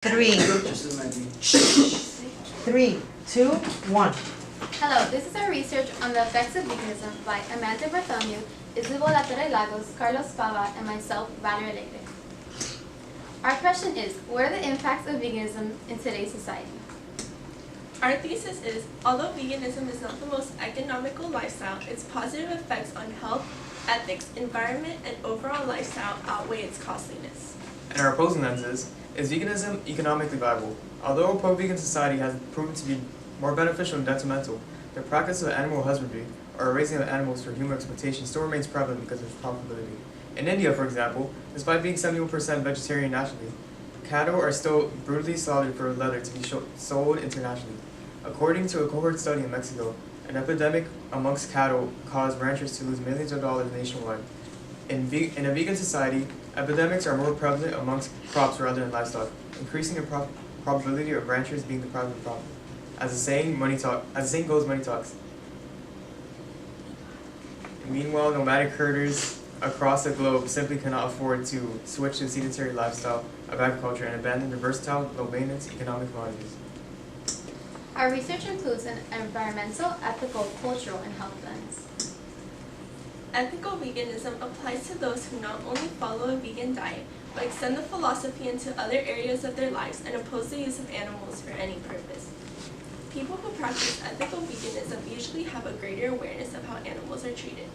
Three, 2, 1. Hello, this is our research on the effects of veganism by Amanda Bartholomew, Isabel Lagos, Carlos Fava, and myself, Valerie Alegre. Our question is, what are the impacts of veganism in today's society? Our thesis is, although veganism is not the most economical lifestyle, its positive effects on health, ethics, environment, and overall lifestyle outweigh its costliness. And our opposing lens is veganism economically viable? Although a pro-vegan society has proven to be more beneficial and detrimental, the practice of animal husbandry, or raising of animals for human exploitation, still remains prevalent because of its profitability. In India, for example, despite being 71% vegetarian nationally, cattle are still brutally slaughtered for leather to be sold internationally. According to a cohort study in Mexico, an epidemic amongst cattle caused ranchers to lose millions of dollars nationwide. In a vegan society, epidemics are more prevalent amongst crops rather than livestock, increasing the probability of ranchers being deprived of profit. As the saying goes, money talks. Meanwhile, nomadic herders across the globe simply cannot afford to switch to the sedentary lifestyle of agriculture and abandon the versatile, low-maintenance economic commodities. Our research includes an environmental, ethical, cultural, and health lens. Ethical veganism applies to those who not only follow a vegan diet, but extend the philosophy into other areas of their lives and oppose the use of animals for any purpose. People who practice ethical veganism usually have a greater awareness of how animals are treated.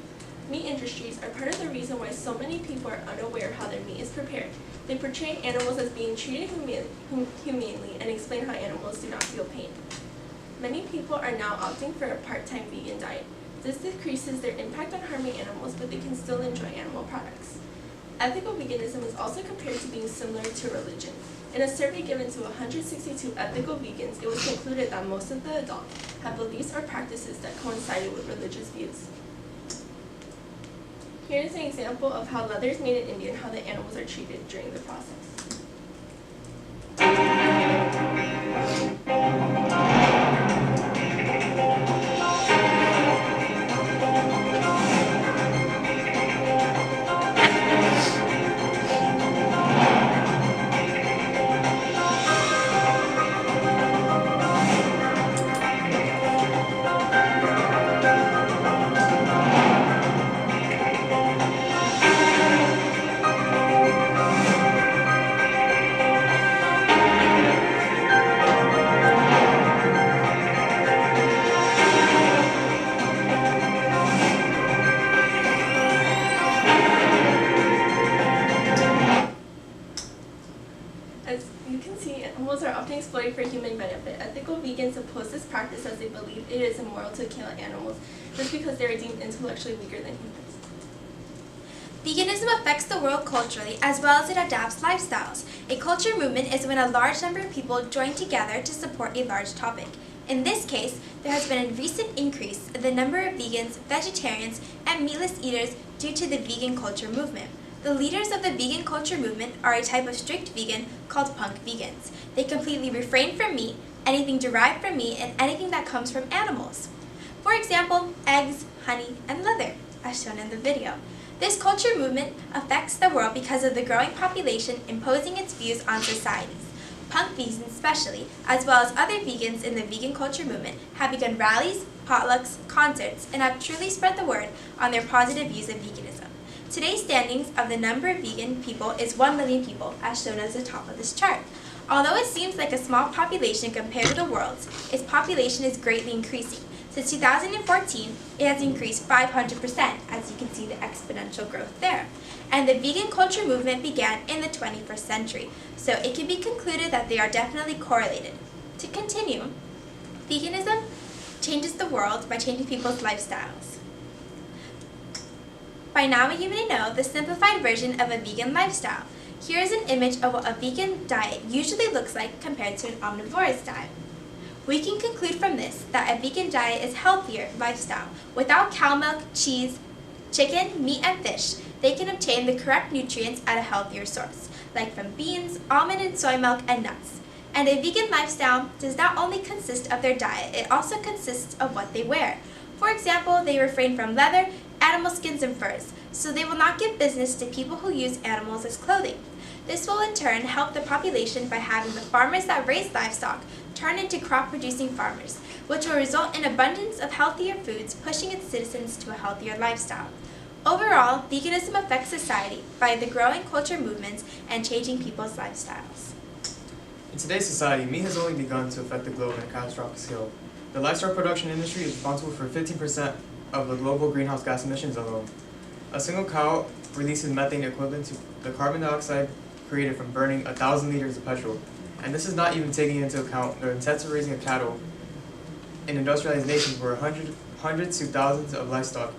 Meat industries are part of the reason why so many people are unaware of how their meat is prepared. They portray animals as being treated humanely and explain how animals do not feel pain. Many people are now opting for a part-time vegan diet. This decreases their impact on harming animals, but they can still enjoy animal products. Ethical veganism is also compared to being similar to religion. In a survey given to 162 ethical vegans, it was concluded that most of the adults have beliefs or practices that coincided with religious views. Here is an example of how leather is made in India and how the animals are treated during the process. As you can see, animals are often exploited for human benefit. Ethical vegans oppose this practice as they believe it is immoral to kill animals just because they are deemed intellectually weaker than humans. Veganism affects the world culturally as well as it adapts lifestyles. A culture movement is when a large number of people join together to support a large topic. In this case, there has been a recent increase in the number of vegans, vegetarians, and meatless eaters due to the vegan culture movement. The leaders of the vegan culture movement are a type of strict vegan called punk vegans. They completely refrain from meat, anything derived from meat, and anything that comes from animals. For example, eggs, honey, and leather, as shown in the video. This culture movement affects the world because of the growing population imposing its views on societies. Punk vegans especially, as well as other vegans in the vegan culture movement, have begun rallies, potlucks, concerts, and have truly spread the word on their positive views of veganism. Today's standings of the number of vegan people is 1 million people, as shown at the top of this chart. Although it seems like a small population compared to the world's, its population is greatly increasing. Since 2014, it has increased 500%, as you can see the exponential growth there. And the vegan culture movement began in the 21st century, so it can be concluded that they are definitely correlated. To continue, veganism changes the world by changing people's lifestyles. By now you may know the simplified version of a vegan lifestyle. Here is an image of what a vegan diet usually looks like compared to an omnivorous diet. We can conclude from this that a vegan diet is a healthier lifestyle. Without cow milk, cheese, chicken, meat, and fish, they can obtain the correct nutrients at a healthier source, like from beans, almond and soy milk, and nuts. And a vegan lifestyle does not only consist of their diet, it also consists of what they wear. For example, they refrain from leather, animal skins, and furs, so they will not give business to people who use animals as clothing. This will in turn help the population by having the farmers that raise livestock turn into crop-producing farmers, which will result in abundance of healthier foods, pushing its citizens to a healthier lifestyle. Overall, veganism affects society by the growing culture movements and changing people's lifestyles. In today's society, meat has only begun to affect the globe on a catastrophic scale. The livestock production industry is responsible for 15% of the global greenhouse gas emissions alone. A single cow releases methane equivalent to the carbon dioxide created from burning 1,000 liters of petrol. And this is not even taking into account the intensive raising of cattle in industrialized nations where hundreds to thousands of livestock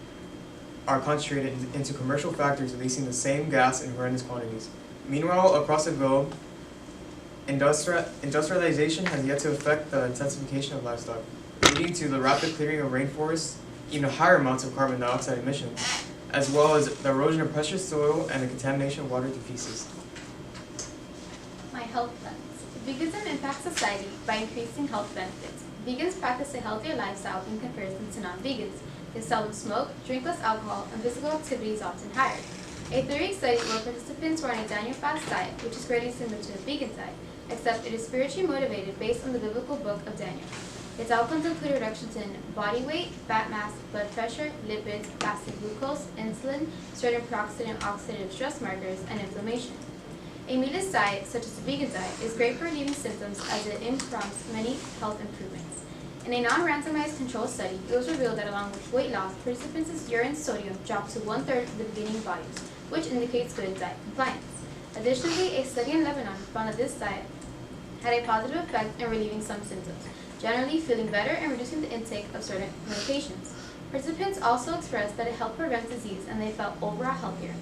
are concentrated into commercial factories releasing the same gas in horrendous quantities. Meanwhile, across the globe, industrialization has yet to affect the intensification of livestock, leading to the rapid clearing of rainforests, even higher amounts of carbon dioxide emissions, as well as the erosion of precious soil and the contamination of water through feces. My health plans. Veganism impacts society by increasing health benefits. Vegans practice a healthier lifestyle in comparison to non-vegans. They seldom smoke, drink less alcohol, and physical activity is often higher. A 3-week study where participants were on a Daniel fast diet, which is greatly similar to a vegan diet, except it is spiritually motivated based on the biblical book of Daniel. Its outcomes include reductions in body weight, fat mass, blood pressure, lipids, fasting glucose, insulin, certain peroxide and oxidative stress markers, and inflammation. A meatless diet, such as a vegan diet, is great for relieving symptoms as it improves many health improvements. In a non-randomized controlled study, it was revealed that along with weight loss, participants' urine sodium dropped to 1/3 of the beginning values, which indicates good diet compliance. Additionally, a study in Lebanon found that this diet had a positive effect in relieving some symptoms, generally feeling better and reducing the intake of certain medications. Participants also expressed that it helped prevent disease and they felt overall healthier.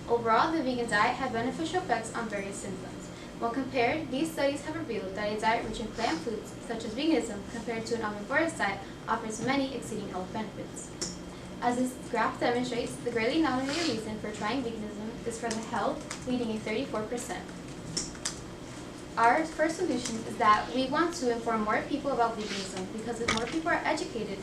Overall, the vegan diet had beneficial effects on various symptoms. When compared, these studies have revealed that a diet rich in plant foods, such as veganism, compared to an omnivorous diet, offers many exceeding health benefits. As this graph demonstrates, the greatly nominated reason for trying veganism is for the health, leading a 34%. Our first solution is that we want to inform more people about veganism because if more people are educated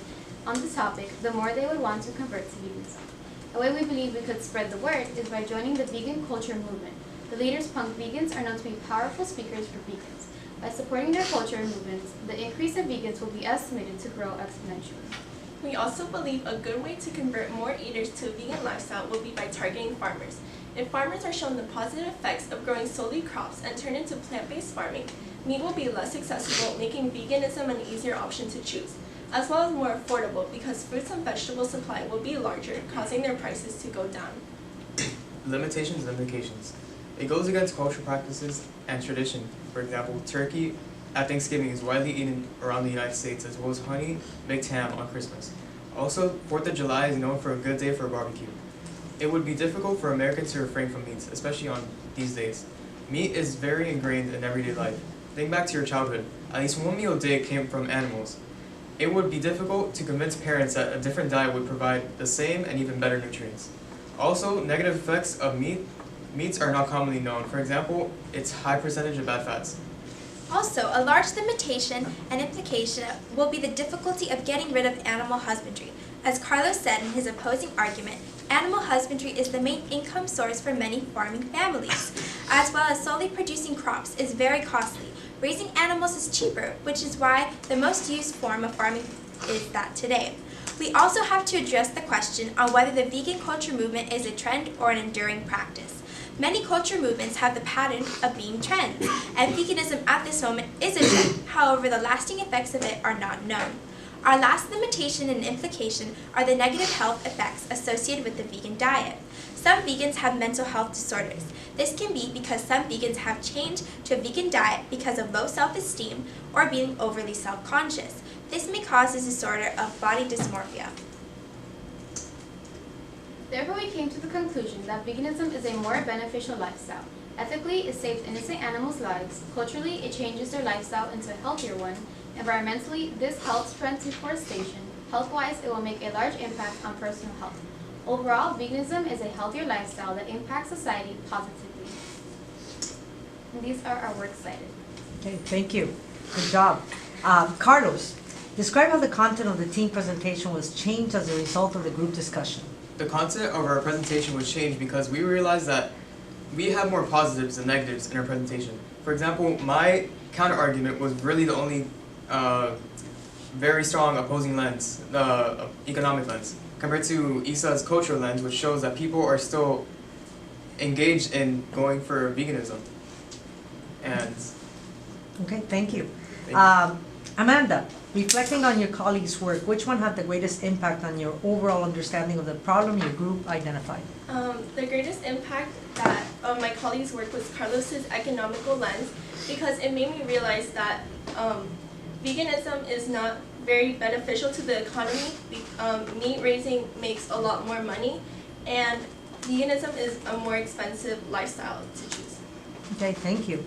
on the topic, the more they would want to convert to veganism. A way we believe we could spread the word is by joining the vegan culture movement. The leaders punk vegans are known to be powerful speakers for vegans. By supporting their culture movements, the increase in vegans will be estimated to grow exponentially. We also believe a good way to convert more eaters to a vegan lifestyle will be by targeting farmers. If farmers are shown the positive effects of growing solely crops and turn into plant-based farming, meat will be less accessible, making veganism an easier option to choose, as well as more affordable because fruits and vegetable supply will be larger, causing their prices to go down. Limitations and implications. It goes against cultural practices and tradition. For example, turkey at Thanksgiving is widely eaten around the United States, as well as honey baked ham on Christmas. Also, 4th of July is known for a good day for a barbecue. It would be difficult for Americans to refrain from meats, especially on these days. Meat is very ingrained in everyday life. Think back to your childhood. At least one meal a day came from animals. It would be difficult to convince parents that a different diet would provide the same and even better nutrients. Also, negative effects of meats are not commonly known. For example, its high percentage of bad fats. Also, a large limitation and implication will be the difficulty of getting rid of animal husbandry. As Carlos said in his opposing argument, animal husbandry is the main income source for many farming families, as well as solely producing crops is very costly. Raising animals is cheaper, which is why the most used form of farming is that today. We also have to address the question on whether the vegan culture movement is a trend or an enduring practice. Many culture movements have the pattern of being trends, and veganism at this moment is a trend. However, the lasting effects of it are not known. Our last limitation and implication are the negative health effects associated with the vegan diet. Some vegans have mental health disorders. This can be because some vegans have changed to a vegan diet because of low self-esteem or being overly self-conscious. This may cause a disorder of body dysmorphia. Therefore, we came to the conclusion that veganism is a more beneficial lifestyle. Ethically, it saves innocent animals' lives. Culturally, it changes their lifestyle into a healthier one. Environmentally, this helps prevent deforestation. Health-wise, it will make a large impact on personal health. Overall, veganism is a healthier lifestyle that impacts society positively. And these are our works cited. Okay, thank you. Good job. Carlos, describe how the content of the team presentation was changed as a result of the group discussion. The content of our presentation was changed because we realized that we have more positives than negatives in our presentation. For example, my counter argument was really the only very strong opposing lens, the economic lens, compared to Isa's cultural lens, which shows that people are still engaged in going for veganism. And Okay, thank you. thank you. Amanda, reflecting on your colleagues' work, which one had the greatest impact on your overall understanding of the problem your group identified? The greatest impact that of my colleagues' work was Carlos's economical lens, because it made me realize that veganism is not very beneficial to the economy. Meat raising makes a lot more money, and veganism is a more expensive lifestyle to choose. Okay, thank you.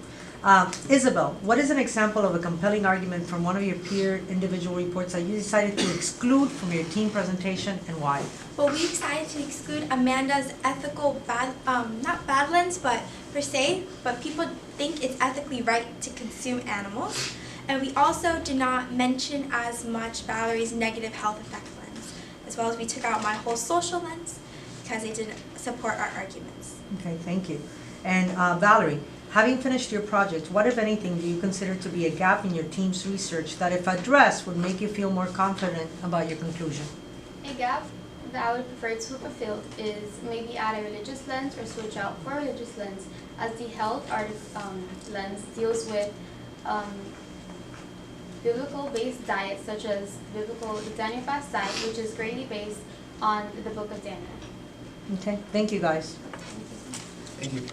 Isabel, what is an example of a compelling argument from one of your peer individual reports that you decided to exclude from your team presentation, and why? Well, we decided to exclude Amanda's ethical not bad lens, but per se, but people think it's ethically right to consume animals. And we also did not mention as much Valerie's negative health effect lens, as well as we took out my whole social lens because they didn't support our arguments. Okay, thank you. And Valerie, having finished your project, what, if anything, do you consider to be a gap in your team's research that, if addressed, would make you feel more confident about your conclusion? A gap that I would prefer to fulfill is maybe add a religious lens or switch out for a religious lens, as the health lens deals with biblical-based diets, such as biblical Daniel fast diet, which is greatly based on the book of Daniel. Okay, thank you guys. Thank you.